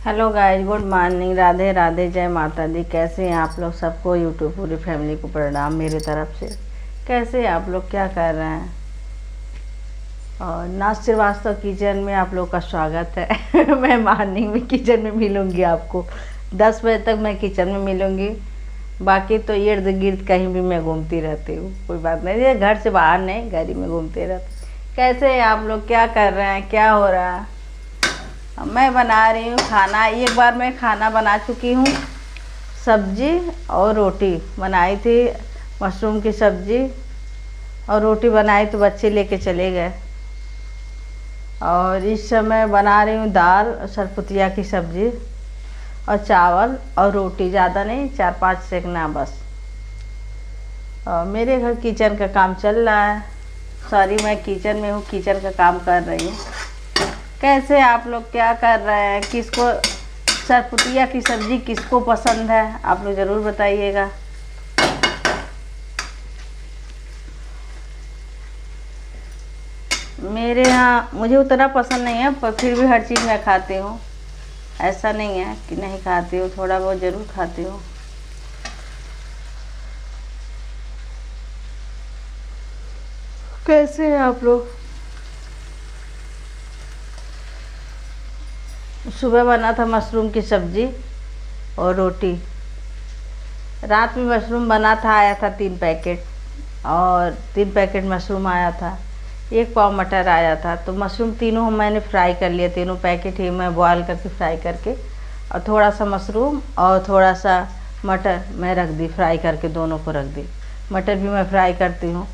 Hello guys, good morning, Radhe Radhe, जय माता दी। कैसे हैं आप लोग? सबको यूट्यूब पूरी फैमिली को प्रणाम मेरी तरफ से। कैसे हैं आप लोग? क्या कर रहे हैं? और नाथ श्रीवास्तव किचन में आप लोग का स्वागत है। मैं मॉर्निंग में किचन में मिलूंगी आपको। 10 बजे तक मैं किचन में मिलूंगी। बाकी तो इर्द गिर्द कहीं भी मैं घूमती रहती हूँ, कोई बात नहीं। ये घर से बाहर नहीं, घर ही में घूमते रहते। कैसे हैं आप लोग? क्या कर रहे हैं? क्या हो रहा है? मैं बना रही हूँ खाना। एक बार मैं खाना बना चुकी हूँ। सब्जी और रोटी बनाई थी, मशरूम की सब्जी और रोटी बनाई तो बच्चे लेके चले गए। और इस समय बना रही हूँ दाल और सरपुतिया की सब्जी और चावल और रोटी। ज़्यादा नहीं, 4-5 सेकना बस। और मेरे घर किचन का काम चल रहा है। सॉरी, मैं किचन में हूँ, किचन का काम कर रही हूँ। कैसे आप लोग क्या कर रहे हैं? किसको सरपुतिया की सब्ज़ी किसको पसंद है, आप लोग ज़रूर बताइएगा। मेरे यहाँ मुझे उतना पसंद नहीं है, पर फिर भी हर चीज़ मैं खाती हूँ। ऐसा नहीं है कि नहीं खाती हूँ, थोड़ा बहुत ज़रूर खाती हूँ। कैसे हैं आप लोग? सुबह बना था मशरूम की सब्ज़ी और रोटी। रात में मशरूम बना था, आया था 3 पैकेट, और 3 पैकेट मशरूम आया था। 1 पाव मटर आया था। तो मशरूम तीनों मैंने फ्राई कर लिए, तीनों पैकेट ही मैं बॉयल करके फ्राई करके, और थोड़ा सा मशरूम और थोड़ा सा मटर मैं रख दी, फ्राई करके दोनों को रख दी। मटर भी मैं फ्राई करती हूँ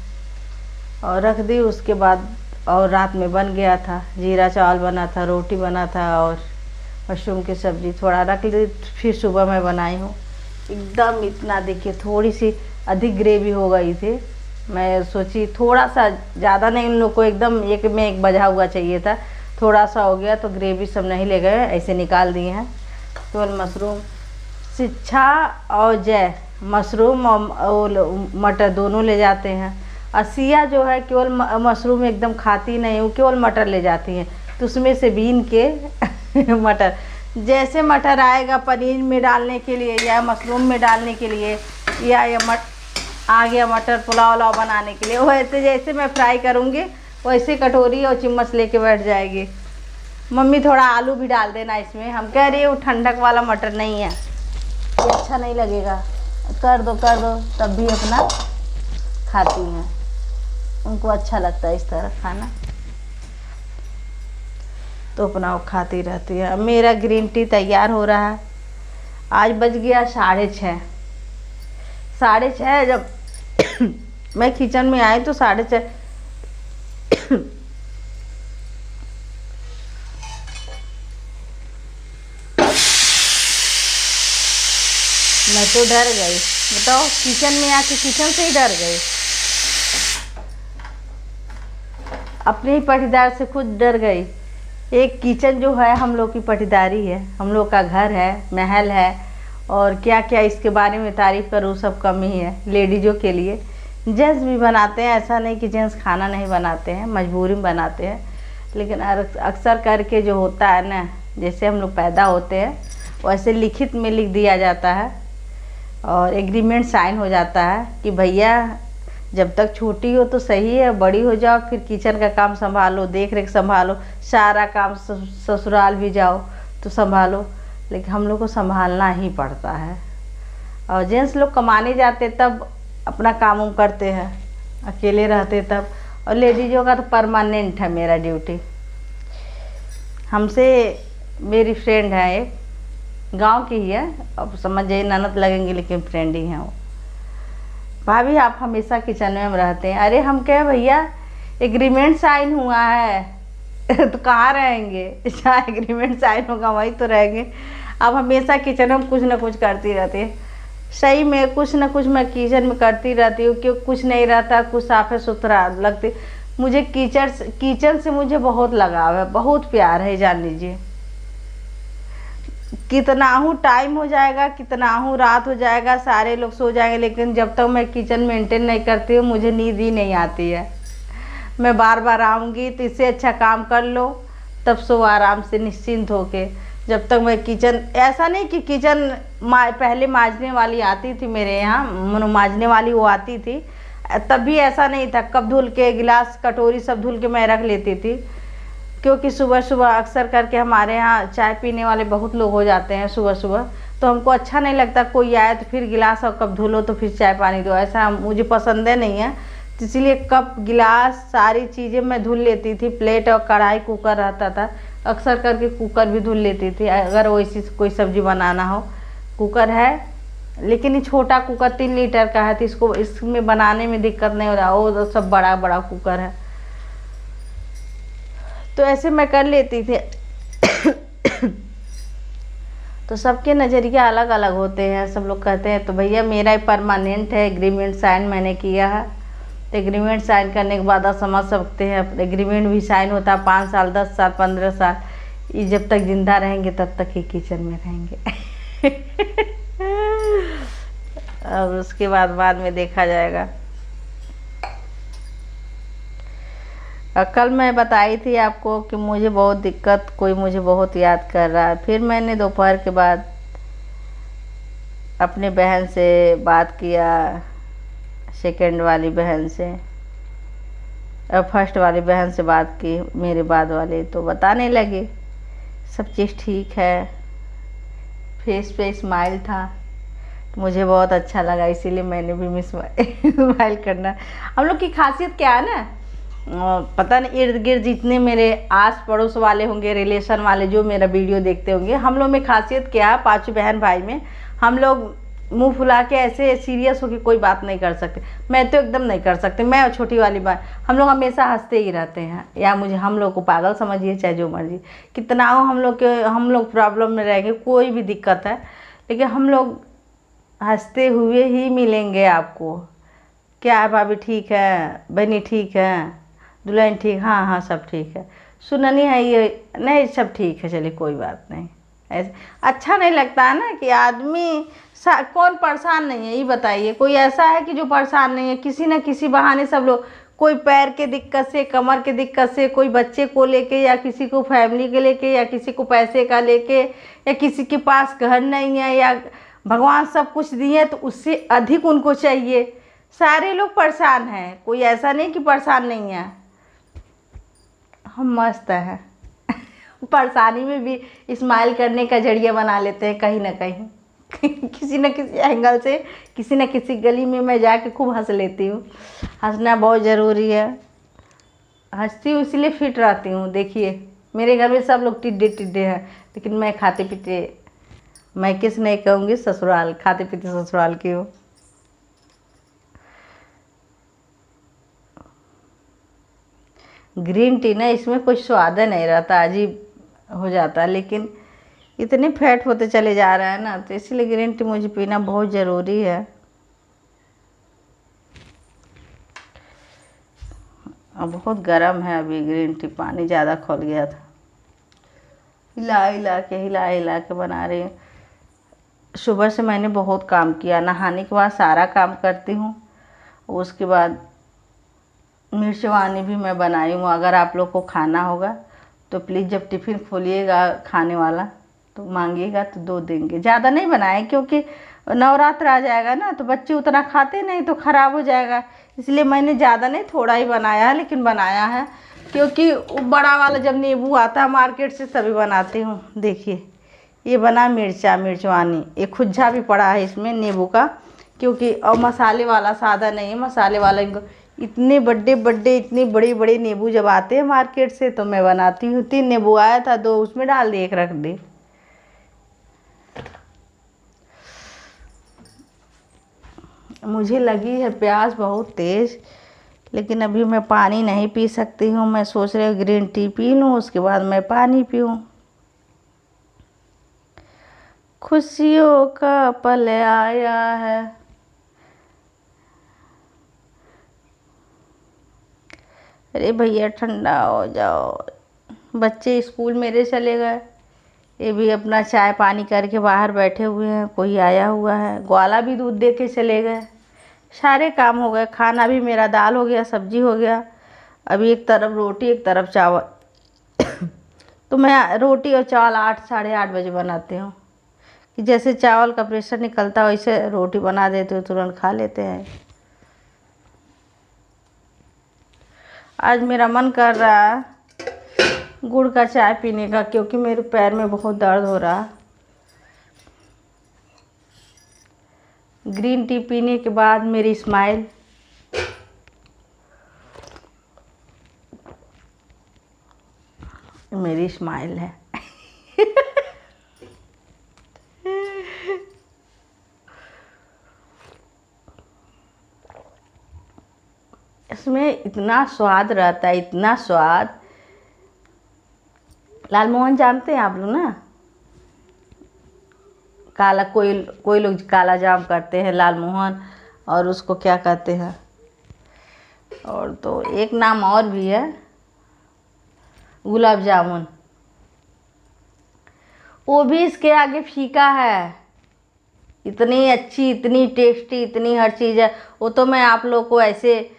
और रख दी। उसके बाद और रात में बन गया था, जीरा चावल बना था, रोटी बना था और मशरूम की सब्ज़ी थोड़ा रख ली। फिर सुबह मैं बनाई हूँ। एकदम इतना देखिए, थोड़ी सी अधिक ग्रेवी हो गई थी। मैं सोची थोड़ा सा, ज़्यादा नहीं, उन लोग को एकदम एक में एक बजा हुआ चाहिए था। थोड़ा सा हो गया तो ग्रेवी सब नहीं ले गए, ऐसे निकाल दिए हैं। केवल मशरूम, शिक्षा और जय मशरूम और मटर दोनों ले जाते हैं। असिया जो है केवल मशरूम एकदम खाती नहीं, वो केवल मटर ले जाती हैं। तो उसमें से बीन के मटर, जैसे मटर आएगा पनीर में डालने के लिए या मशरूम में डालने के लिए, या आ गया मटर पुलाव उलाव बनाने के लिए, वैसे जैसे मैं फ्राई करूँगी वैसे कटोरी और चम्मच लेके बैठ जाएगी। मम्मी थोड़ा आलू भी डाल देना इसमें। हम कह रही है वो ठंडक वाला मटर नहीं है, ये अच्छा नहीं लगेगा। कर दो तब भी अपना खाती हैं, उनको अच्छा लगता है इस तरह खाना, तो अपना वो खाती रहती है। अब मेरा ग्रीन टी तैयार हो रहा है। आज बज गया 6:30। 6:30 जब मैं किचन में आई तो 6:30। मैं तो डर गई, बताओ, किचन में आके किचन से ही डर गई। अपने ही पटीदार से खुद डर गई। एक किचन जो है हम लोग की पटीदारी है, हम लोग का घर है, महल है, और क्या क्या इसके बारे में तारीफ़ करूँ, सब कम ही है लेडीज़ों के लिए। जेंट्स भी बनाते हैं, ऐसा नहीं कि जेंट्स खाना नहीं बनाते हैं, मजबूरी में बनाते हैं। लेकिन अक्सर करके जो होता है ना, जैसे हम लोग पैदा होते हैं वैसे लिखित में लिख दिया जाता है और एग्रीमेंट साइन हो जाता है कि भैया जब तक छोटी हो तो सही है, बड़ी हो जाओ फिर किचन का काम संभालो, देख रेख संभालो, सारा काम ससुराल भी जाओ तो संभालो। लेकिन हम लोग को संभालना ही पड़ता है। और जेंट्स लोग कमाने जाते तब अपना काम करते हैं, अकेले रहते तब। और लेडीज़ों का तो परमानेंट है मेरा ड्यूटी। हमसे मेरी फ्रेंड है, एक गांव की ही है, अब समझ जाइए ननद लगेंगी लेकिन फ्रेंड ही हैं वो। भाभी आप हमेशा किचन में रहते हैं। अरे हम कहे भैया एग्रीमेंट साइन हुआ है तो कहाँ रहेंगे, जहाँ एग्रीमेंट साइन होगा वहीं तो रहेंगे। अब हमेशा किचन में कुछ ना कुछ करती रहती है। सही में कुछ ना कुछ मैं किचन में करती रहती हूँ, क्यों कुछ नहीं रहता, कुछ साफ़ सुथरा लगती। मुझे किचन से मुझे बहुत लगाव है, बहुत प्यार है, जान लीजिए। कितना हूँ टाइम हो जाएगा, कितना हूँ रात हो जाएगा, सारे लोग सो जाएंगे, लेकिन जब तक मैं किचन मेंटेन नहीं करती हूँ मुझे नींद ही नहीं आती है। मैं बार बार आऊँगी तो इससे अच्छा काम कर लो, तब सो आराम से निश्चिंत होके। जब तक मैं किचन, ऐसा नहीं कि किचन पहले मांजने वाली आती थी मेरे यहाँ, मांजने वाली वो आती थी, तब भी ऐसा नहीं था। कप धुल के, गिलास कटोरी सब धुल के मैं रख लेती थी, क्योंकि सुबह सुबह अक्सर करके हमारे यहाँ चाय पीने वाले बहुत लोग हो जाते हैं सुबह सुबह, तो हमको अच्छा नहीं लगता कोई आए तो फिर गिलास और कप धुलो तो फिर चाय पानी दो, ऐसा मुझे पसंद नहीं है। तो इसलिए कप गिलास सारी चीज़ें मैं धुल लेती थी। प्लेट और कढ़ाई, कुकर रहता था, अक्सर करके कुकर भी धुल लेती थी अगर वैसी कोई सब्ज़ी बनाना हो। कुकर है लेकिन ये छोटा कुकर 3 लीटर का है, तो इसमें बनाने में दिक्कत नहीं हो रहा, वो तो सब बड़ा बड़ा कुकर है, तो ऐसे मैं कर लेती थी। तो सबके नज़रिया अलग अलग होते हैं, सब लोग कहते हैं। तो भैया मेरा परमानेंट है, एग्रीमेंट साइन मैंने किया है, तो एग्रीमेंट साइन करने के बाद आप समझ सकते हैं, एग्रीमेंट भी साइन होता है 5 साल, 10 साल, 15 साल, ये जब तक जिंदा रहेंगे तब तक ही किचन में रहेंगे। अब उसके बाद में देखा जाएगा। कल मैं बताई थी आपको कि मुझे बहुत दिक्कत, कोई मुझे बहुत याद कर रहा है। फिर मैंने दोपहर के बाद अपने बहन से बात किया, सेकंड वाली बहन से, और फर्स्ट वाली बहन से बात की, मेरे बाद वाले, तो बताने लगे सब चीज़ ठीक है। फेस पे स्माइल था, तो मुझे बहुत अच्छा लगा, इसीलिए मैंने भी स्माइल करना। हम लोग की खासियत क्या है ना, पता नहीं इर्द गिर्द जितने मेरे आस पड़ोस वाले होंगे, रिलेशन वाले जो मेरा वीडियो देखते होंगे, हम लोग में खासियत क्या है, 5 बहन भाई में हम लोग मुंह फुला के ऐसे सीरियस होकर कोई बात नहीं कर सकते। मैं तो एकदम नहीं कर सकती, मैं और छोटी वाली बात, हम लोग हमेशा हंसते ही रहते हैं, या हम लोग को पागल समझिए चाहे जो मर्जी, कितना हो हम लोग प्रॉब्लम में रहेंगे, कोई भी दिक्कत है, लेकिन हम लोग हंसते हुए ही मिलेंगे आपको। क्या है भाभी ठीक है, बहनी ठीक है, दुल्हन ठीक, हाँ हाँ सब ठीक है, सुननी है ये नहीं, सब ठीक है, चलिए कोई बात नहीं। ऐसे अच्छा नहीं लगता है ना कि आदमी कौन परेशान नहीं है, ये बताइए। कोई ऐसा है कि जो परेशान नहीं है, किसी न किसी बहाने सब लोग, कोई पैर के दिक्कत से, कमर के दिक्कत से, कोई बच्चे को लेके, या किसी को फैमिली के लेके, या किसी को पैसे का लेके, या किसी के पास घर नहीं है, या भगवान सब कुछ दिए तो उससे अधिक उनको चाहिए। सारे लोग परेशान हैं, कोई ऐसा नहीं कि परेशान नहीं है। हम मस्त हैं। परेशानी में भी स्माइल करने का जरिया बना लेते हैं कहीं ना कहीं। किसी न किसी एंगल से, किसी न किसी गली में मैं जाके खूब हंस लेती हूँ। हंसना बहुत ज़रूरी है, हंसती हूँ इसलिए फिट रहती हूँ। देखिए मेरे घर में सब लोग टिड्डे टिड्डे हैं, लेकिन मैं खाते पीते, मैं किस नहीं कहूँगी, ससुराल खाते पीते ससुराल की हूँ। ग्रीन टी ना, इसमें कोई स्वाद नहीं रहता, अजीब हो जाता, लेकिन इतने फैट होते चले जा रहा है ना, तो इसलिए ग्रीन टी मुझे पीना बहुत ज़रूरी है। अब बहुत गर्म है अभी ग्रीन टी, पानी ज़्यादा खोल गया था। हिला हिला के बना रही हूँ। सुबह से मैंने बहुत काम किया, नहाने के बाद सारा काम करती हूँ, उसके बाद मिर्चवानी भी मैं बनाई हूँ। अगर आप लोग को खाना होगा तो प्लीज़ जब टिफ़िन खोलिएगा खाने वाला तो मांगिएगा तो 2 देंगे। ज़्यादा नहीं बनाए क्योंकि नवरात्र आ जाएगा ना, तो बच्चे उतना खाते नहीं तो ख़राब हो जाएगा, इसलिए मैंने ज़्यादा नहीं थोड़ा ही बनाया है, लेकिन बनाया है क्योंकि बड़ा वाला जब नींबू आता है मार्केट से तभी बनाती हूँ। देखिए ये बना मिर्चवानी, ये खुज्जा भी पड़ा है इसमें नींबू का, क्योंकि और मसाले वाला सादा नहीं है, मसाले वाला इतने बड़े इतने बड़े नींबू जब आते हैं मार्केट से तो मैं बनाती हूँ। 3 नींबू आया था, 2 उसमें डाल दिए, 1 रख दी। मुझे लगी है प्यास बहुत तेज़, लेकिन अभी मैं पानी नहीं पी सकती हूँ। मैं सोच रही हूँ ग्रीन टी पी लूँ, उसके बाद मैं पानी पीऊँ। खुशियों का पल आया है, अरे भैया ठंडा हो जाओ। बच्चे स्कूल मेरे चले गए, ये भी अपना चाय पानी करके बाहर बैठे हुए हैं, कोई आया हुआ है, ग्वाला भी दूध दे के चले गए। सारे काम हो गए, खाना भी मेरा दाल हो गया, सब्जी हो गया, अभी एक तरफ रोटी एक तरफ चावल। तो मैं रोटी और चावल 8 साढ़े 8 बजे बनाती हूँ कि जैसे चावल का प्रेशर निकलता है वैसे रोटी बना देते हो, तुरंत खा लेते हैं। आज मेरा मन कर रहा है गुड़ का चाय पीने का, क्योंकि मेरे पैर में बहुत दर्द हो रहा। ग्रीन टी पीने के बाद मेरी स्माइल है। इसमें इतना स्वाद रहता है, इतना स्वाद। लालमोहन जानते हैं आप लोग ना? काला, कोई लोग काला जाम करते हैं लालमोहन, और उसको क्या कहते हैं, और तो एक नाम और भी है, गुलाब जामुन। वो भी इसके आगे फीका है। इतनी अच्छी, इतनी टेस्टी, इतनी हर चीज़ है। वो तो मैं आप लोग को ऐसे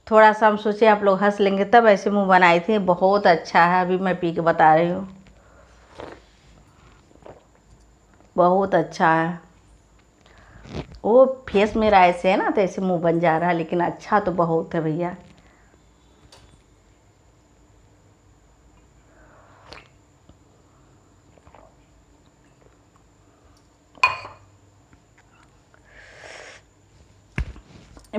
थोड़ा सा हम सोचे आप लोग हंस लेंगे, तब ऐसे मुंह बनाई थी। बहुत अच्छा है, अभी मैं पी के बता रही हूँ, बहुत अच्छा है। वो फेस मेरा ऐसे है ना, तो ऐसे मुंह बन जा रहा है, लेकिन अच्छा तो बहुत है भैया।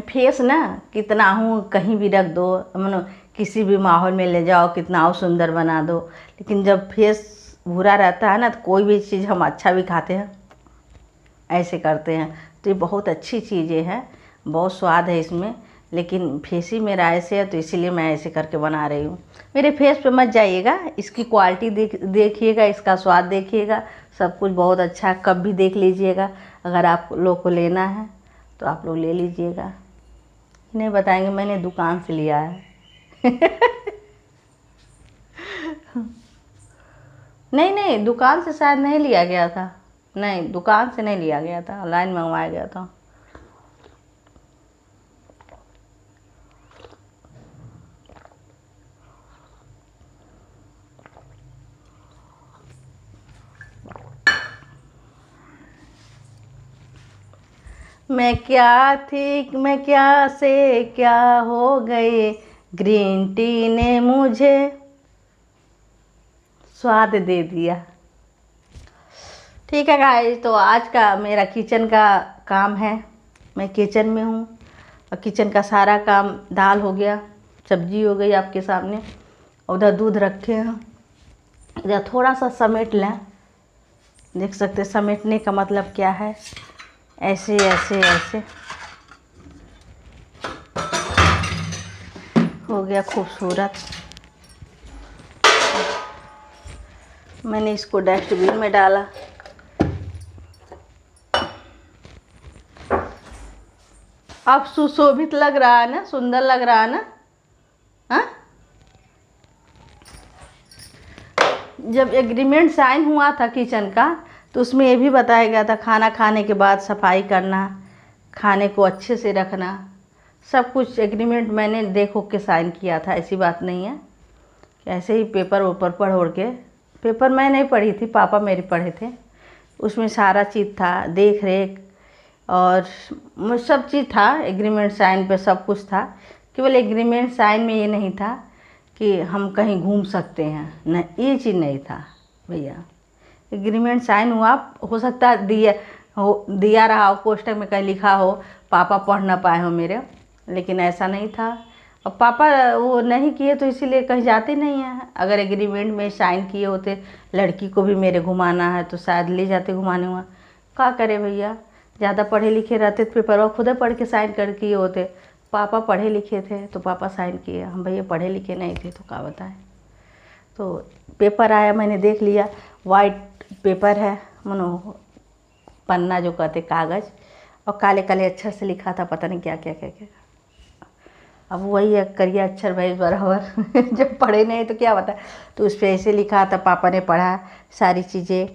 फेस ना कितना हूँ कहीं भी रख दो, मानो किसी भी माहौल में ले जाओ, कितना और सुंदर बना दो, लेकिन जब फेस बुरा रहता है ना, तो कोई भी चीज़ हम अच्छा भी खाते हैं, ऐसे करते हैं। तो ये बहुत अच्छी चीज़ें हैं, बहुत स्वाद है इसमें, लेकिन फेस ही मेरा ऐसे है, तो इसीलिए मैं ऐसे करके बना रही हूँ। मेरे फेस पे मत जाइएगा, इसकी क्वालिटी देखिएगा, इसका स्वाद देखिएगा, सब कुछ बहुत अच्छा है। कब भी देख लीजिएगा, अगर आप लोग को लेना है तो आप लोग ले लीजिएगा। नहीं बताएंगे मैंने दुकान से लिया है। नहीं, दुकान से शायद नहीं लिया गया था। नहीं, दुकान से नहीं लिया गया था, ऑनलाइन मंगवाया गया था। मैं क्या थी, मैं क्या से क्या हो गए, ग्रीन टी ने मुझे स्वाद दे दिया। ठीक है गाइस, तो आज का मेरा किचन का काम है, मैं किचन में हूँ, और किचन का सारा काम, दाल हो गया, सब्जी हो गई आपके सामने, उधर दूध रखे हैं, इधर थोड़ा सा समेट लें। देख सकते समेटने का मतलब क्या है, ऐसे ऐसे ऐसे हो गया खूबसूरत। मैंने इसको डस्टबिन में डाला। अब सुशोभित लग रहा है ना, सुंदर लग रहा है ना? हाँ, जब एग्रीमेंट साइन हुआ था किचन का, तो उसमें ये भी बताया गया था खाना खाने के बाद सफाई करना, खाने को अच्छे से रखना, सब कुछ एग्रीमेंट मैंने देखो के साइन किया था। ऐसी बात नहीं है कि ऐसे ही पेपर ऊपर पढ़ ओढ़ के। पेपर मैं नहीं पढ़ी थी, पापा मेरे पढ़े थे। उसमें सारा चीज़ था, देख रेख और सब चीज़ था, एग्रीमेंट साइन पे सब कुछ था। केवल एग्रीमेंट साइन में ये नहीं था कि हम कहीं घूम सकते हैं, न, ये चीज़ नहीं था भैया। एग्रीमेंट साइन हुआ, हो सकता है दिया रहा हो, पोस्टर में कहीं लिखा हो, पापा पढ़ ना पाए हो मेरे, लेकिन ऐसा नहीं था। और पापा वो नहीं किए तो इसीलिए कहीं जाते नहीं हैं। अगर एग्रीमेंट में साइन किए होते, लड़की को भी मेरे घुमाना है, तो शायद ले जाते घुमाने हुआ। क्या करे भैया, ज़्यादा पढ़े लिखे रहते तो पेपर खुद पढ़ के साइन कर किए होते। पापा पढ़े लिखे थे तो पापा साइन किए, हम भैया पढ़े लिखे नहीं थे, तो क्या बताएं। तो पेपर आया, मैंने देख लिया, वाइट पेपर है, मनो पन्ना जो कहते कागज़, और काले काले अक्षर से लिखा था, पता नहीं क्या क्या क्या क्या। अब वही है करिया अक्षर भाई बराबर। जब पढ़े नहीं तो क्या बता। तो उस पर ऐसे लिखा था, पापा ने पढ़ा सारी चीज़ें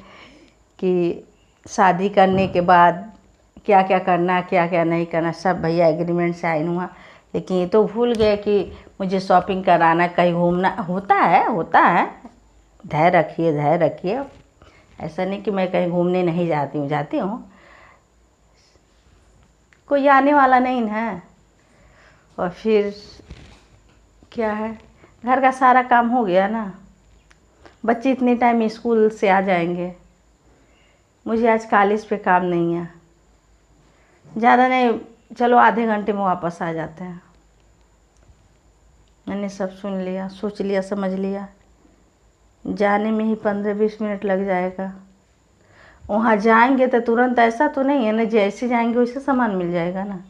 कि शादी करने के बाद क्या क्या करना, क्या क्या नहीं करना, सब भैया एग्रीमेंट साइन हुआ। लेकिन ये तो भूल गए कि मुझे शॉपिंग कराना, कहीं घूमना होता है धैर्य रखिए, धैर्य रखिए। ऐसा नहीं कि मैं कहीं घूमने नहीं जाती हूँ, जाती हूँ, कोई आने वाला नहीं है। और फिर क्या है, घर का सारा काम हो गया ना, बच्चे इतने टाइम स्कूल से आ जाएंगे, मुझे आज कॉलेज पे काम नहीं है, ज़्यादा नहीं, चलो आधे घंटे में वापस आ जाते हैं। मैंने सब सुन लिया, सोच लिया, समझ लिया, जाने में ही 15-20 मिनट लग जाएगा। वहाँ जाएंगे तो तुरंत ऐसा तो नहीं है ना, जैसे जाएंगे वैसे सामान मिल जाएगा ना।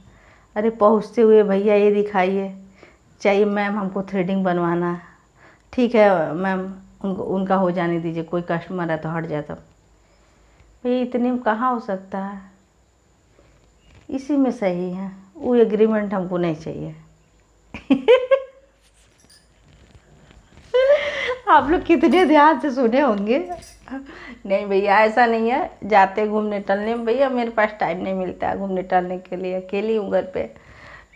अरे पहुँचते हुए भैया ये दिखाइए, चाहिए मैम हमको थ्रेडिंग बनवाना है। ठीक है मैम, उनका हो जाने दीजिए, कोई कस्टमर है तो हट जाता। भाई इतने में कहाँ हो सकता है, इसी में सही है। वो एग्रीमेंट हमको नहीं चाहिए। आप लोग कितने ध्यान से सुने होंगे। नहीं भैया ऐसा नहीं है, जाते घूमने टहलने में भैया मेरे पास टाइम नहीं मिलता है घूमने टहलने के लिए, अकेली हूँ घर पे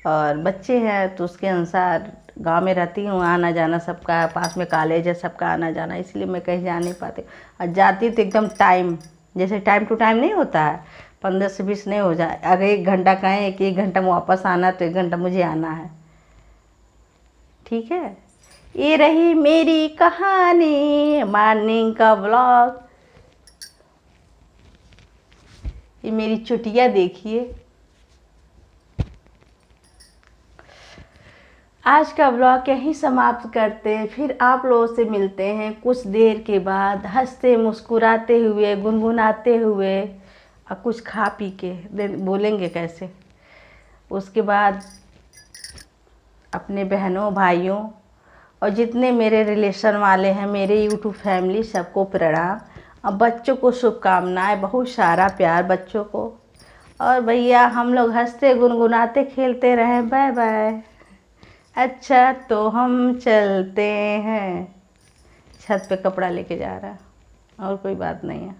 और बच्चे हैं तो उसके अनुसार गांव में रहती हूँ, आना जाना सबका, पास में कॉलेज है, सबका आना जाना, इसलिए मैं कहीं जा नहीं पाती। और जाती तो एकदम टाइम, जैसे टाइम टू टाइम नहीं होता है, 15 से 20 नहीं हो जाए। अगर 1 घंटा कहें कि 1 घंटा में वापस आना है तो 1 घंटा मुझे आना है। ठीक है, ये रही मेरी कहानी, मॉर्निंग का व्लॉग। ये मेरी चुटिया देखिए। आज का व्लॉग यहीं समाप्त करते हैं, फिर आप लोगों से मिलते हैं कुछ देर के बाद, हंसते मुस्कुराते हुए, गुनगुनाते हुए और कुछ खा पी के बोलेंगे कैसे। उसके बाद अपने बहनों भाइयों और जितने मेरे रिलेशन वाले हैं, मेरे यूट्यूब फैमिली, सबको प्रणाम और बच्चों को शुभकामनाएं, बहुत सारा प्यार बच्चों को। और भैया हम लोग हंसते गुनगुनाते खेलते रहें। Bye bye. अच्छा तो हम चलते हैं, छत पे कपड़ा लेके जा रहा है, और कोई बात नहीं है।